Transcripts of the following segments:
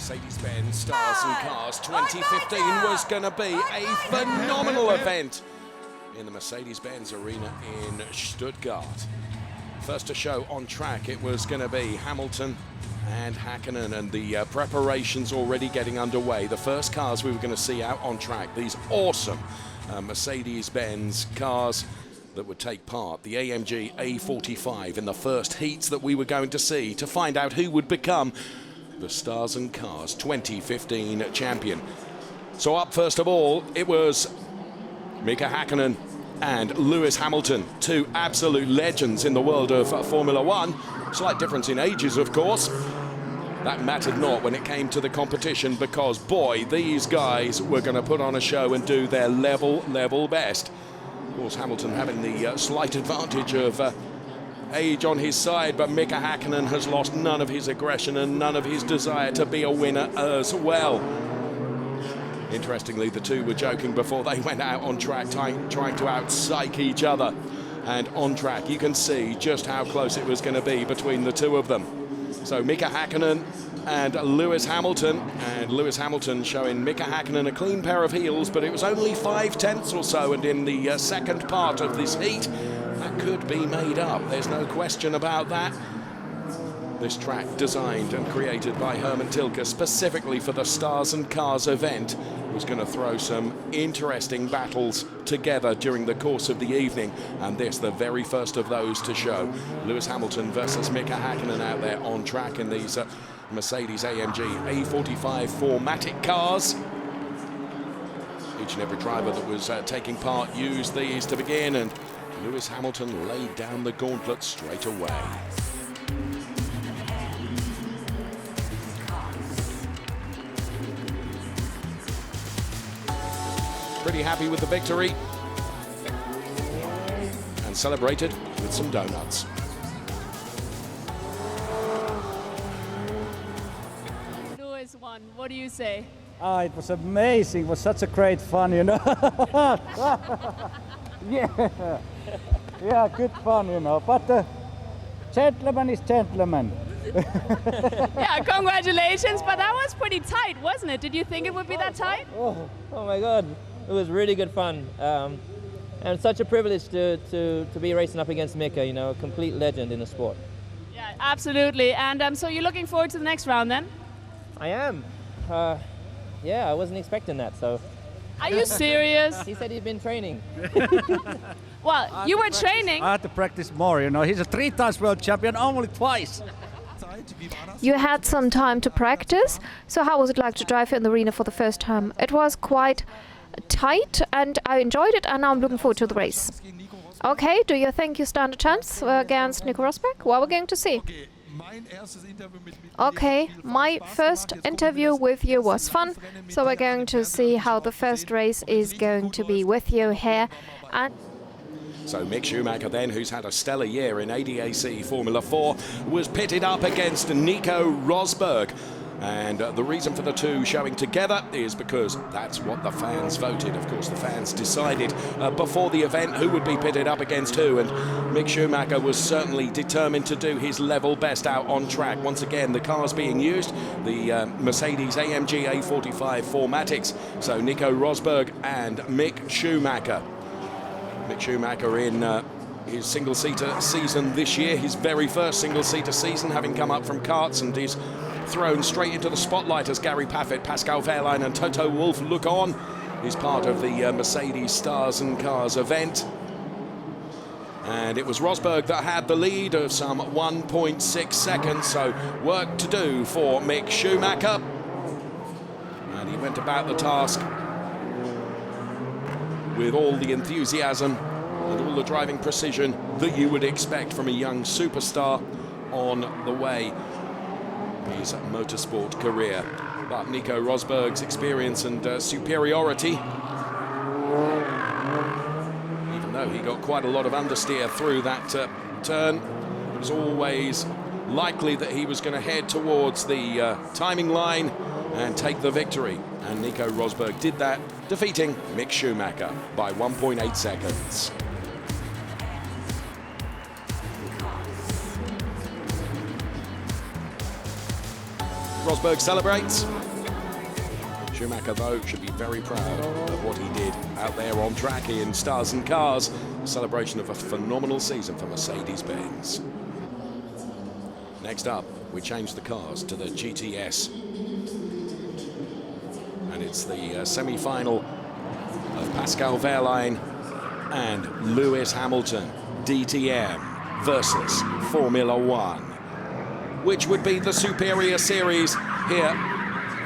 Mercedes-Benz Stars and Cars 2015 was going to be a phenomenal event in the Mercedes-Benz Arena in Stuttgart. First to show on track, it was going to be Hamilton and Häkkinen, and the preparations already getting underway. The first cars we were going to see out on track, these awesome Mercedes-Benz cars that would take part, the AMG A45, in the first heats that we were going to see to find out who would become the Stars and Cars 2015 champion. So up first of all, it was Mick Häkkinen and Lewis Hamilton, two absolute legends in the world of Formula One. Slight difference in ages, of course. That mattered not when it came to the competition, because boy, these guys were going to put on a show and do their level best. Of course, Hamilton having the slight advantage of age on his side, but Mick Häkkinen has lost none of his aggression and none of his desire to be a winner as well. Interestingly, the two were joking before they went out on track, trying to out-psych each other. And on track, you can see just how close it was going to be between the two of them. So Mick Häkkinen and Lewis Hamilton, and Lewis Hamilton showing Mick Häkkinen a clean pair of heels, but it was only 5/10 or so, and in the second part of this heat, that could be made up. There's no question about that. This track, designed and created by Hermann Tilke specifically for the Stars and Cars event, was going to throw some interesting battles together during the course of the evening, and this, the very first of those to show. Lewis Hamilton versus Mick Häkkinen out there on track in these Mercedes AMG A45 4MATIC cars. Each and every driver that was taking part used these to begin, and Lewis Hamilton laid down the gauntlet straight away. Pretty happy with the victory and celebrated with some donuts. Lewis won. What do you say? It was amazing. It was such a great fun, you know. Yeah, good fun, you know. But gentleman is gentleman. Yeah, congratulations. But that was pretty tight, wasn't it? Did you think it would be that tight? Oh my God. It was really good fun, and such a privilege to be racing up against Mick, you know, a complete legend in the sport. Yeah, absolutely. And so you're looking forward to the next round then? I am. Yeah, I wasn't expecting that, so. Are you serious? He said he'd been training. Well, you were training. I had to practice more, you know. He's a 3-time world champion, only twice. You had some time to practice, so how was it like to drive in the arena for the first time? It was quite tight and I enjoyed it, and now I'm looking forward to the race. Okay, do you think you stand a chance against Nico Rosberg? Well, we're going to see. Okay, my first interview with you was fun, so we're going to see how the first race is going to be with you here. And so Mick Schumacher then, who's had a stellar year in ADAC Formula 4, was pitted up against Nico Rosberg. And the reason for the two showing together is because that's what the fans voted. Of course, the fans decided before the event who would be pitted up against who, and Mick Schumacher was certainly determined to do his level best out on track. Once again, the cars being used, the Mercedes AMG A45 4MATICs. So Nico Rosberg and Mick Schumacher. Mick Schumacher in his single-seater season this year, his very first single-seater season, having come up from karts, and is thrown straight into the spotlight as Gary Paffett, Pascal Wehrlein and Toto Wolff look on. He's part of the Mercedes Stars and Cars event. And it was Rosberg that had the lead of some 1.6 seconds, so work to do for Mick Schumacher. And he went about the task with all the enthusiasm and all the driving precision that you would expect from a young superstar on the way his motorsport career. But Nico Rosberg's experience and superiority, even though he got quite a lot of understeer through that turn, it was always likely that he was going to head towards the timing line and take the victory. And Nico Rosberg did that, defeating Mick Schumacher by 1.8 seconds. Rosberg celebrates. Schumacher, though, should be very proud of what he did out there on track in Stars and Cars. A celebration of a phenomenal season for Mercedes-Benz. Next up, we change the cars to the GTS. And it's the semi-final of Pascal Wehrlein and Lewis Hamilton, DTM versus Formula One. Which would be the superior series here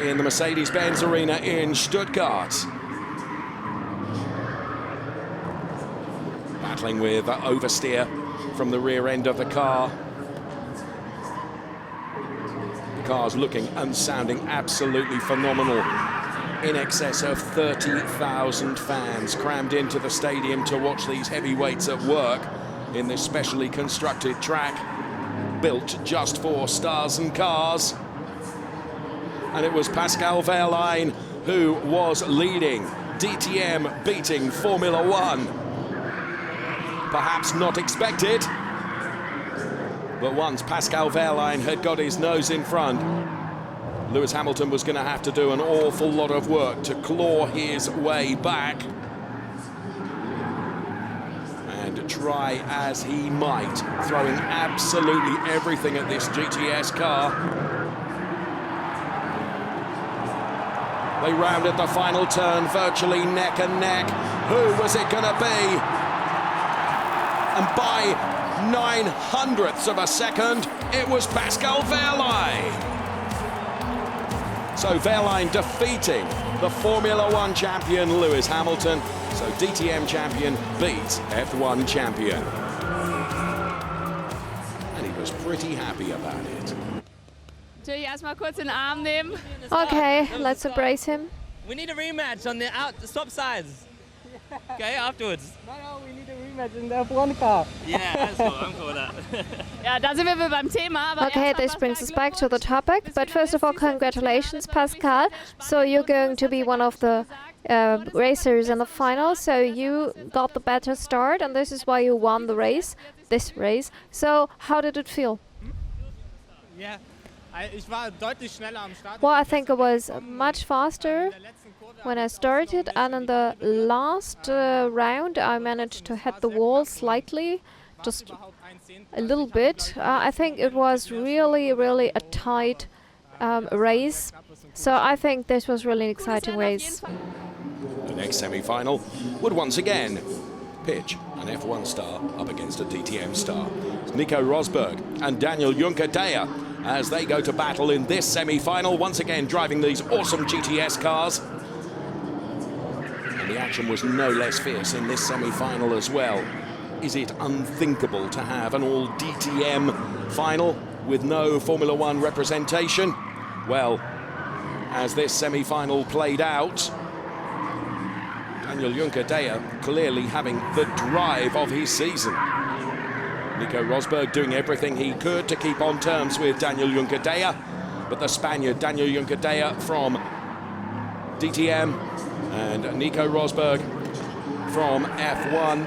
in the Mercedes-Benz Arena in Stuttgart. Battling with oversteer from the rear end of the car. The car's looking and sounding absolutely phenomenal. In excess of 30,000 fans crammed into the stadium to watch these heavyweights at work in this specially constructed track built just for Stars and Cars. And it was Pascal Wehrlein who was leading, DTM beating Formula One. Perhaps not expected, but once Pascal Wehrlein had got his nose in front, Lewis Hamilton was going to have to do an awful lot of work to claw his way back. And try as he might, throwing absolutely everything at this GTS car. They rounded the final turn virtually neck and neck. Who was it going to be? And by 9/100ths of a second, it was Pascal Wehrlein. So Wehrlein defeating the Formula One champion Lewis Hamilton. So DTM champion beats F1 champion. And he was pretty happy about it. Natürlich erstmal kurz den Arm nehmen. Okay, let's embrace him. We need a rematch on the stop sides. Okay, afterwards. No, we need a rematch in the F1 car. Yeah, that's cool. I'm cool with that. Ja, da sind wir wieder beim Thema. Aber Okay, this brings us back to the topic. But first of all, congratulations, Pascal. So you're going to be one of the racers in the final. So you got the better start, and this is why you won the race, this race. So how did it feel? Yeah. Ich war deutlich schneller am Start. Well, I think I was much faster when I started, and in the last round I managed to hit the wall slightly, just a little bit. I think it was really a tight race, so I think this was really an exciting race. The next semi-final would once again pitch an F1 star up against a DTM star. It's Nico Rosberg and Daniel Juncadella as they go to battle in this semi-final, once again driving these awesome GTS cars. The action was no less fierce in this semi-final as well. Is it unthinkable to have an all DTM final with no Formula One representation? Well, as this semi-final played out, Daniel Juncadella clearly having the drive of his season. Nico Rosberg doing everything he could to keep on terms with Daniel Juncadella, but the Spaniard Daniel Juncadella from DTM and Nico Rosberg from F1,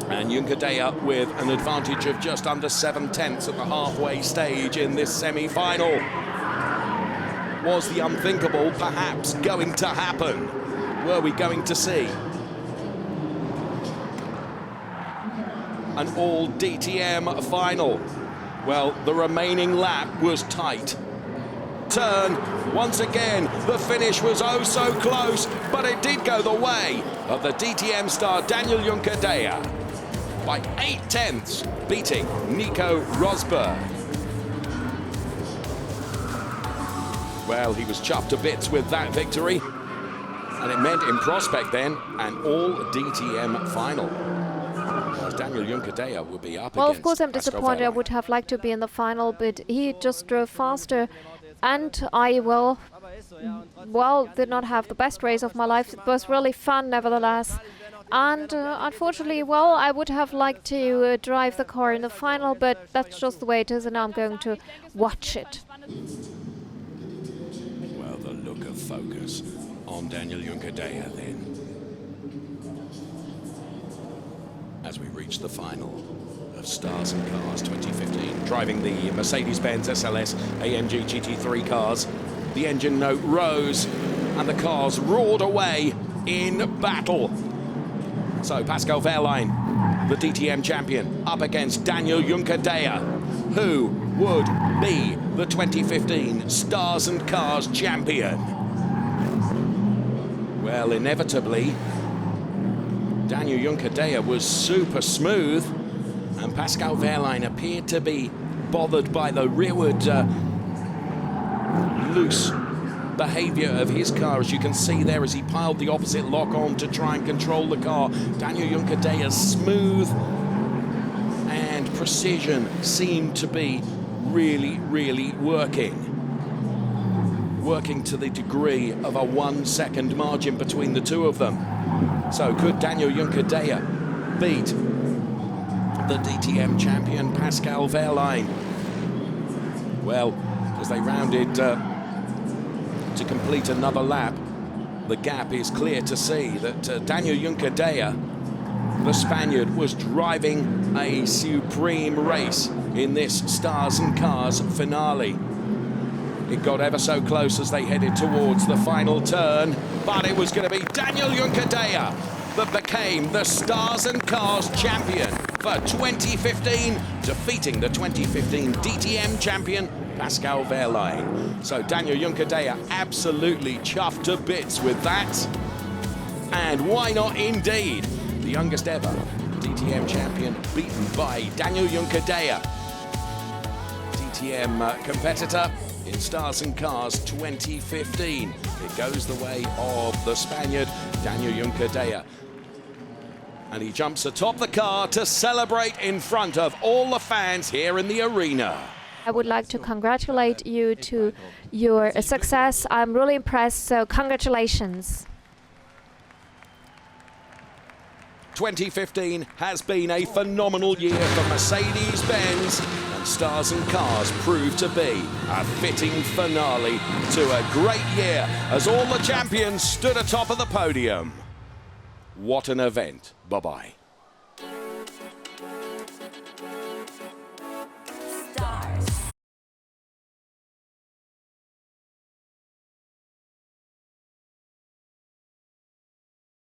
and Juncadella with an advantage of just under 7/10ths at the halfway stage in this semi-final. Was the unthinkable perhaps going to happen? Were we going to see an all DTM final? Well, the remaining lap was tight. Turn, once again, the finish was oh so close, but it did go the way of the DTM star Daniel Juncadella by 8/10ths, beating Nico Rosberg. Well, he was chuffed to bits with that victory, and it meant in prospect then an all DTM final. As Daniel Juncadella would be up Well, against of course I'm Pascal disappointed. I Wehrlein. would have liked to be in the final, but he just drove faster, and I did not have the best race of my life. It was really fun nevertheless. And unfortunately, well, I would have liked to drive the car in the final, but that's just the way it is, and now I'm going to watch it. Well, the look of focus on Daniel Juncadella then. As we reach the final of Stars and Cars 2015, driving the Mercedes-Benz SLS AMG GT3 cars. The engine note rose and the cars roared away in battle. So Pascal Wehrlein, the DTM champion, up against Daniel Juncadella, who would be the 2015 Stars and Cars champion. Well, inevitably, Daniel Juncadella was super smooth, and Pascal Wehrlein appeared to be bothered by the rearward loose behavior of his car, as you can see there, as he piled the opposite lock on to try and control the car. Daniel Juncadella's smooth and precision seemed to be really working to the degree of a 1 second margin between the two of them. So could Daniel Juncadella beat the DTM champion Pascal Wehrlein? Well, as they rounded to complete another lap, the gap is clear to see that Daniel Juncadella, the Spaniard, was driving a supreme race in this Stars and Cars finale. It got ever so close as they headed towards the final turn, but it was going to be Daniel Juncadella that became the Stars and Cars champion for 2015, defeating the 2015 DTM champion Pascal Wehrlein. So Daniel Juncadella absolutely chuffed to bits with that. And why not indeed? The youngest ever DTM champion beaten by Daniel Juncadella. DTM competitor in Stars and Cars 2015. It goes the way of the Spaniard, Daniel Juncadella. And he jumps atop the car to celebrate in front of all the fans here in the arena. I would like to congratulate you to your success. I'm really impressed, so congratulations. 2015 has been a phenomenal year for Mercedes-Benz, and Stars and Cars proved to be a fitting finale to a great year as all the champions stood atop of the podium. What an event. Bye-bye.